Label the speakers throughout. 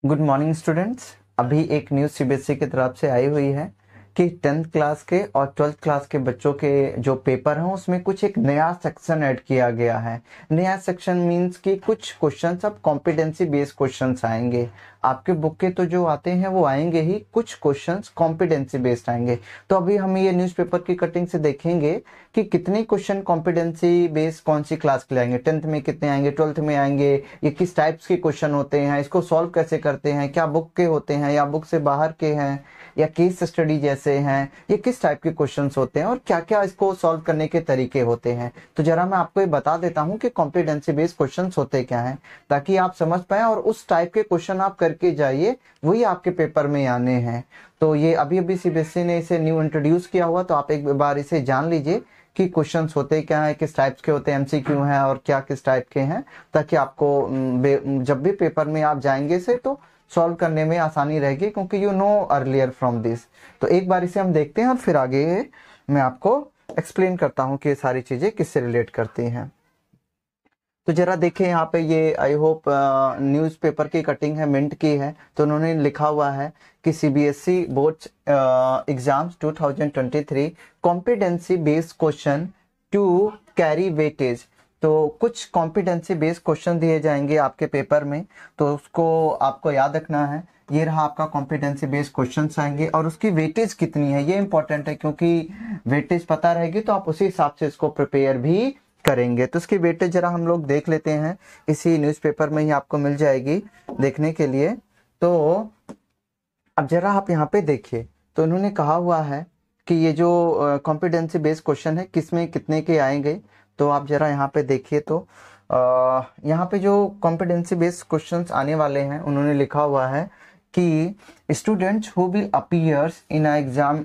Speaker 1: Good morning students. अभी एक news CBSE की तरफ से आई हुई है कि 10th क्लास के और 12th क्लास के बच्चों के जो पेपर हैं उसमें कुछ एक नया सेक्शन ऐड किया गया है। नया सेक्शन मींस कि कुछ क्वेश्चंस अब कॉम्पिटेंसी बेस्ड क्वेश्चंस आएंगे। आपके बुक के तो जो आते हैं वो आएंगे ही, कुछ क्वेश्चंस कॉम्पिटेंसी बेस्ड आएंगे। तो अभी हम ये न्यूज़पेपर की कटिंग से देखेंगे कि कितने क्वेश्चन कॉम्पिटेंसी बेस्ड कौन सी क्लास के लिए आएंगे, 10th में कितने आएंगे, 12th में आएंगे, ये किस टाइप्स के क्वेश्चन होते हैं, इसको सॉल्व कैसे करते हैं, क्या बुक के होते हैं या बुक से बाहर के हैं या केस स्टडी जैसे हैं, ये किस टाइप के क्वेश्चंस होते हैं और क्या क्या इसको सॉल्व करने के तरीके होते हैं। तो जरा मैं आपको ये बता देता हूँ कि कॉम्पिटेंसी बेस्ड क्वेश्चंस होते क्या हैं, ताकि आप समझ पाए और उस टाइप के क्वेश्चन आप करके जाइए, वही आपके पेपर में आने हैं। तो ये अभी अभी सीबीएसई ने इसे न्यू इंट्रोड्यूस किया हुआ, तो आप एक बार इसे जान लीजिए कि क्वेश्चंस होते क्या है, किस टाइप्स के होते हैं, एमसीक्यू हैं और क्या किस टाइप के हैं, ताकि आपको जब भी पेपर में आप जाएंगे से तो सॉल्व करने में आसानी रहेगी, क्योंकि you know earlier from this. तो एक बार इसे हम देखते हैं और फिर आगे मैं आपको एक्सप्लेन करता हूँ कि ये सारी चीजें किससे रिलेट करती हैं। तो जरा देखें यहाँ पे, ये आई होप न्यूज़पेपर की कटिंग है, मिंट की है। तो उन्होंने लिखा हुआ है कि CBSE board exams 2023 competency based question to carry weightage. तो कुछ कॉम्पिटेंसी बेस्ड क्वेश्चन दिए जाएंगे आपके पेपर में, तो उसको आपको याद रखना है। ये रहा आपका कॉम्पिटेंसी बेस्ड क्वेश्चंस आएंगे और उसकी वेटेज कितनी है ये इंपॉर्टेंट है, क्योंकि वेटेज पता रहेगी तो आप उसी हिसाब से इसको प्रिपेयर भी करेंगे। तो उसकी वेटेज जरा हम लोग देख लेते हैं, इसी न्यूज़पेपर में ही आपको मिल जाएगी देखने के लिए। तो अब जरा आप यहाँ पे देखिए, तो उन्होंने कहा हुआ है कि ये जो कॉम्पिटेंसी बेस्ड क्वेश्चन है किसमें कितने के आएंगे। तो आप जरा यहाँ पे देखिए, तो यहाँ पे जो कॉम्पिटेंसी बेस्ड क्वेश्चंस आने वाले हैं उन्होंने लिखा हुआ है कि students who will appears in a exam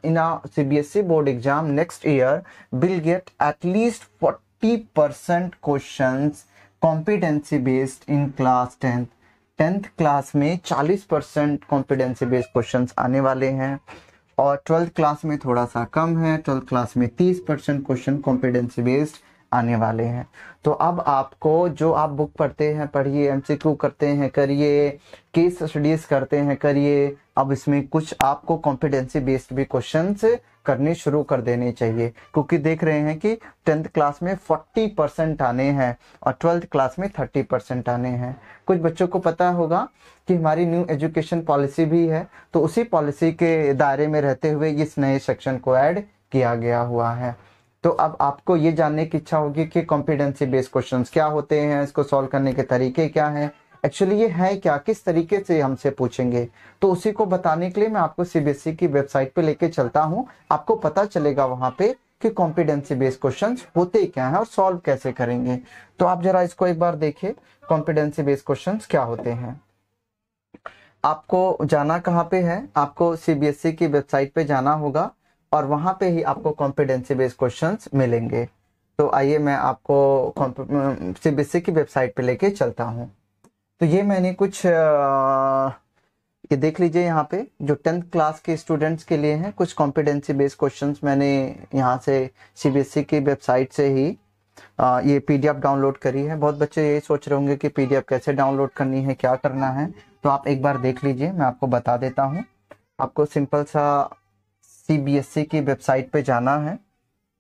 Speaker 1: in a CBSE board exam next year will get at least 40% questions competency based in class 10th class में 40% कॉम्पिटेंसी बेस्ड क्वेश्चंस आने वाले हैं, और 12th क्लास में थोड़ा सा कम है, 12th क्लास में 30% क्वेश्चन कॉम्पिटेंसी बेस्ड आने वाले हैं। तो अब आपको जो आप बुक पढ़ते हैं पढ़िए, एमसीक्यू करते हैं करिए, केस स्टडीज करते हैं करिए, अब इसमें कुछ आपको कॉम्पिटेंसी बेस्ड भी क्वेश्चंस करने शुरू कर देने चाहिए, क्योंकि देख रहे हैं कि 10th क्लास में 40% आने हैं और 12th क्लास में 30% आने हैं। कुछ बच्चों को पता होगा कि हमारी न्यू एजुकेशन पॉलिसी भी है, तो उसी पॉलिसी के दायरे में रहते हुए इस नए सेक्शन को ऐड किया गया हुआ है। तो अब आपको ये जानने की इच्छा होगी कि कॉम्पिटेंसी बेस्ड क्वेश्चंस क्या होते हैं, इसको सॉल्व करने के तरीके क्या हैं, एक्चुअली ये है क्या, किस तरीके से हमसे पूछेंगे। तो उसी को बताने के लिए मैं आपको सीबीएसई की वेबसाइट पे लेके चलता हूँ, आपको पता चलेगा वहां पे कि कॉम्पिटेंसी बेस्ड क्वेश्चंस होते क्या हैं और सॉल्व कैसे करेंगे। तो आप जरा इसको एक बार देखिए, कॉम्पिटेंसी बेस्ड क्वेश्चंस क्या होते हैं। आपको जाना कहाँ पे है, आपको सीबीएसई की वेबसाइट पे जाना होगा और वहां पे ही आपको कॉम्पिटेंसी बेस्ड क्वेश्चंस मिलेंगे। तो आइए मैं आपको सीबीएसई की वेबसाइट पे लेके चलता हूँ। तो ये मैंने कुछ ये देख लीजिए, यहाँ पे जो 10th क्लास के स्टूडेंट्स के लिए हैं कुछ कॉम्पिटेंसी बेस्ड क्वेश्चंस मैंने यहाँ से सीबीएसई की वेबसाइट से ही ये पीडीएफ डाउनलोड करी है। बहुत बच्चे ये सोच रहे होंगे कि पीडीएफ कैसे डाउनलोड करनी है, क्या करना है, तो आप एक बार देख लीजिए, मैं आपको बता देता हूँ। आपको सिंपल सा सीबीएसई की वेबसाइट पे जाना है,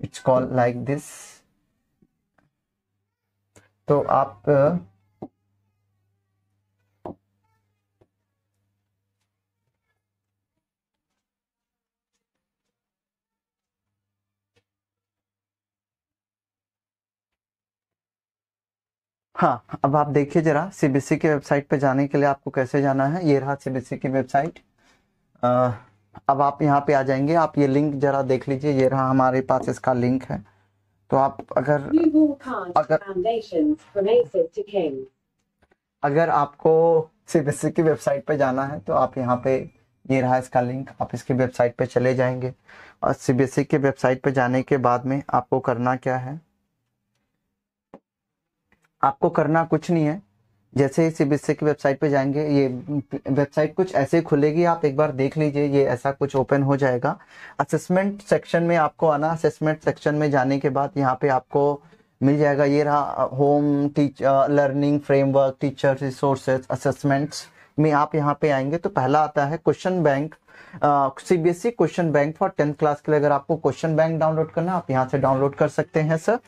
Speaker 1: इट्स कॉल्ड लाइक दिस। तो आप हाँ, अब आप देखिए जरा सीबीएसई की वेबसाइट पे जाने के लिए आपको कैसे जाना है। ये रहा सीबीएसई की वेबसाइट। अब आप यहाँ पे आ जाएंगे, आप ये लिंक जरा देख लीजिए, ये रहा हमारे पास इसका लिंक है। तो आप अगर आपको सीबीएसई की वेबसाइट पे जाना है तो आप यहाँ पे, ये रहा इसका लिंक, आप इसकी वेबसाइट पे चले जाएंगे और सीबीएसई की वेबसाइट पे जाने के बाद में आपको करना क्या है, आपको करना कुछ नहीं है। जैसे ही सीबीएसई की वेबसाइट पे जाएंगे, ये वेबसाइट कुछ ऐसे खुलेगी, आप एक बार देख लीजिए, ये ऐसा कुछ ओपन हो जाएगा। असेसमेंट सेक्शन में आपको आना, असेसमेंट सेक्शन में जाने के बाद यहाँ पे आपको मिल जाएगा, ये रहा home learning framework, teacher resources, assessments, में आप यहाँ पे आएंगे तो पहला आता है question bank, CBSE question bank for 10th class के लिए। अगर आपको क्वेश्चन बैंक डाउनलोड करना आप यहाँ से डाउनलोड कर सकते हैं सर।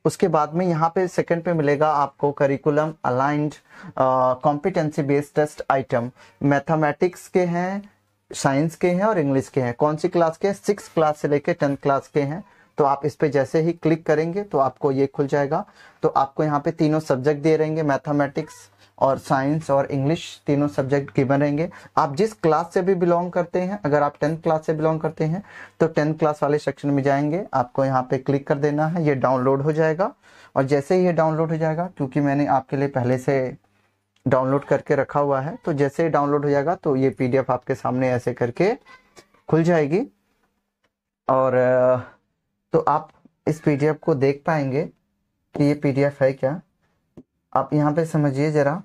Speaker 1: उसके बाद में यहाँ पे सेकंड पे मिलेगा आपको curriculum aligned competency based test item, mathematics के हैं, साइंस के हैं और इंग्लिश के हैं। कौन सी क्लास के हैं? 6th क्लास से लेकर 10th क्लास के हैं। तो आप इस पे जैसे ही क्लिक करेंगे तो आपको ये खुल जाएगा। तो आपको यहाँ पे तीनों सब्जेक्ट दिए रहेंगे, मैथमेटिक्स और साइंस और इंग्लिश, तीनों सब्जेक्ट गिवन रहेंगे। आप जिस क्लास से भी बिलोंग करते हैं, अगर आप 10th क्लास से बिलोंग करते हैं तो 10th क्लास वाले सेक्शन में जाएंगे, आपको यहाँ पे क्लिक कर देना है, ये डाउनलोड हो जाएगा। और जैसे ही ये डाउनलोड हो जाएगा, क्योंकि मैंने आपके लिए पहले से डाउनलोड करके रखा हुआ है, तो जैसे ही डाउनलोड हो जाएगा तो ये पीडीएफ आपके सामने ऐसे करके खुल जाएगी। और तो आप इस पीडीएफ को देख पाएंगे कि ये पीडीएफ है क्या। आप यहाँ पे समझिए जरा,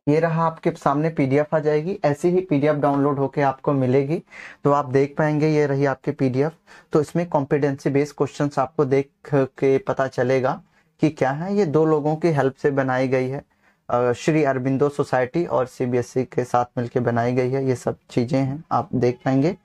Speaker 1: ये रहा आपके सामने पीडीएफ आ जाएगी। ऐसी ही पीडीएफ डाउनलोड होके आपको मिलेगी तो आप देख पाएंगे, ये रही आपकी पीडीएफ। तो इसमें कॉम्पिटेंसी बेस्ड क्वेश्चंस आपको देख के पता चलेगा कि क्या है। ये दो लोगों की हेल्प से बनाई गई है, श्री अरबिंदो सोसाइटी और सीबीएसई के साथ मिलकर बनाई गई है। ये सब चीजें हैं, आप देख पाएंगे।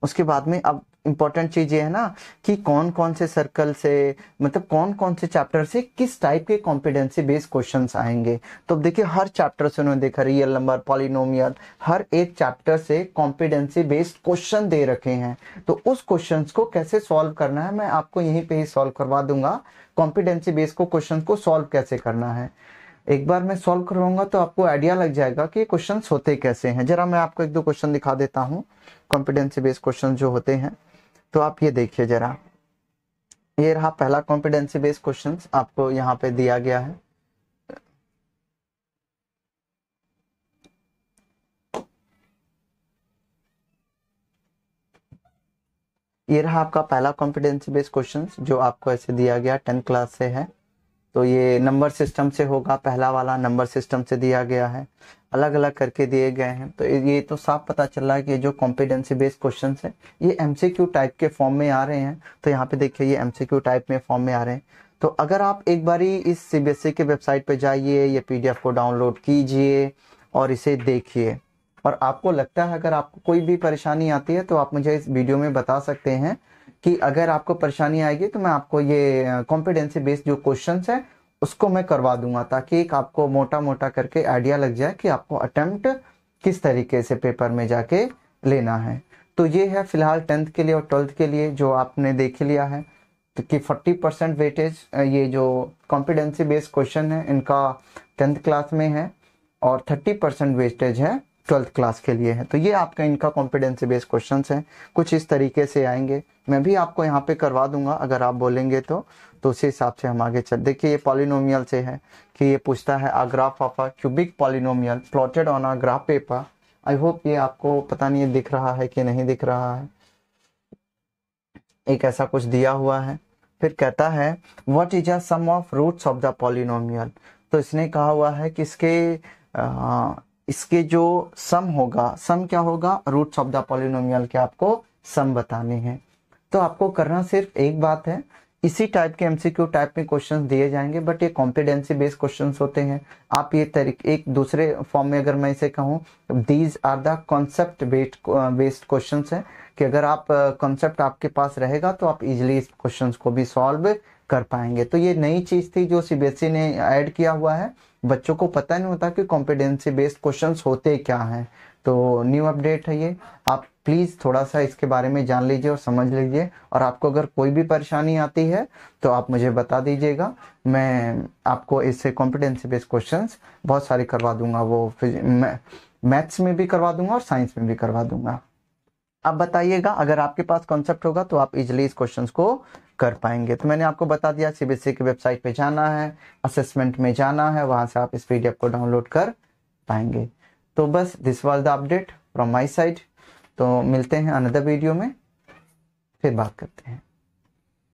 Speaker 1: उसके बाद में अब इम्पोर्टेंट चीज ये है ना कि कौन कौन से सर्कल से, मतलब कौन कौन से चैप्टर से किस टाइप के कॉम्पिटेंसी बेस्ड क्वेश्चंस आएंगे। तो देखिए हर चैप्टर से उन्होंने देखा, रियल नंबर, पॉलिनोमियल, हर एक चैप्टर से कॉम्पिटेंसी बेस्ड क्वेश्चन दे रखे हैं। तो उस क्वेश्चंस को कैसे सॉल्व करना है मैं आपको यहीं पे ही सॉल्व करवा दूंगा। कॉम्पिटेंसी बेस्ड को क्वेश्चन को सॉल्व कैसे करना है एक बार मैं सॉल्व करवाऊंगा तो आपको आइडिया लग जाएगा कि क्वेश्चन होते कैसे हैं। जरा मैं आपको एक दो क्वेश्चन दिखा देता हूँ, कॉम्पिटेंसी बेस्ड क्वेश्चन जो होते हैं। तो आप ये देखिए जरा, ये रहा पहला कॉम्पिटेंसी बेस्ड क्वेश्चन आपको यहाँ पे दिया गया है। ये रहा आपका पहला कॉम्पिटेंसी बेस्ड क्वेश्चन जो आपको ऐसे दिया गया, 10th क्लास से है। तो ये नंबर सिस्टम से होगा, पहला वाला नंबर सिस्टम से दिया गया है, अलग अलग करके दिए गए हैं। तो ये तो साफ पता चल रहा है कि जो कॉम्पिटेंसी बेस्ड क्वेश्चंस है ये एमसीक्यू टाइप के फॉर्म में आ रहे हैं। तो यहाँ पे देखिए ये एमसीक्यू टाइप में फॉर्म में आ रहे हैं। तो अगर आप एक बारी इस सीबीएसई के वेबसाइट पे जाइए, ये पीडीएफ को डाउनलोड कीजिए और इसे देखिए, और आपको लगता है अगर आपको कोई भी परेशानी आती है तो आप मुझे इस वीडियो में बता सकते हैं कि अगर आपको परेशानी आएगी तो मैं आपको ये कॉम्पिटेंसी बेस्ड जो क्वेश्चंस है उसको मैं करवा दूंगा, ताकि एक आपको मोटा मोटा करके आइडिया लग जाए कि आपको अटेम्प्ट किस तरीके से पेपर में जाके लेना है। तो ये है फिलहाल 10th के लिए और 12th के लिए जो आपने देख लिया है, तो कि 40% वेटेज ये जो कॉम्पिटेंसी बेस्ड क्वेश्चन है इनका 10th क्लास में है और 30% वेस्टेज है 12th क्लास के लिए है। तो ये आपका इनका कॉम्पिटेंसी बेस्ड क्वेश्चंस हैं, कुछ इस तरीके से आएंगे। मैं भी आपको यहाँ पे करवा दूंगा अगर आप बोलेंगे तो उसी हिसाब से हम आगे चल। देखिए ये पॉलिनोमियल से है कि ये पूछता है a graph of a cubic polynomial plotted on a graph paper. I hope ये आपको पता नहीं दिख रहा है कि नहीं दिख रहा है, एक ऐसा कुछ दिया हुआ है। फिर कहता है what is a sum of roots of the polynomial. तो इसने कहा हुआ है कि इसके जो सम होगा, सम क्या होगा, रूट्स ऑफ द पॉलिनोमियल के आपको सम बताने हैं। तो आपको करना सिर्फ एक बात है, इसी टाइप के एमसीक्यू टाइप में क्वेश्चंस दिए जाएंगे, बट ये कॉम्पिटेंसी बेस्ड क्वेश्चंस होते हैं। आप ये एक दूसरे फॉर्म में अगर मैं इसे कहूँ, these are the concept based questions है कि अगर आप कॉन्सेप्ट आपके पास रहेगा तो आप इजिली इस क्वेश्चंस को भी सॉल्व कर पाएंगे। तो ये नई चीज थी जो सीबीएसई ने ऐड किया हुआ है, बच्चों को पता नहीं होता कि कॉम्पिटेंसी बेस्ड क्वेश्चंस होते क्या हैं। तो न्यू अपडेट है ये, आप प्लीज थोड़ा सा इसके बारे में जान लीजिए और समझ लीजिए। और आपको अगर कोई भी परेशानी आती है तो आप मुझे बता दीजिएगा, मैं आपको इससे कॉम्पिटेंसी बेस्ड क्वेश्चंस बहुत सारे करवा दूंगा, वो मैथ्स में भी करवा दूंगा और साइंस में भी करवा दूंगा। आप बताइएगा, अगर आपके पास कॉन्सेप्ट होगा तो आप इजिली इस क्वेश्चंस को कर पाएंगे। तो मैंने आपको बता दिया, सीबीएसई की वेबसाइट पे जाना है, असेसमेंट में जाना है, वहां से आप इस पीडीएफ को डाउनलोड कर पाएंगे। तो बस this was the update from my side. तो मिलते हैं अनदर वीडियो में, फिर बात करते हैं।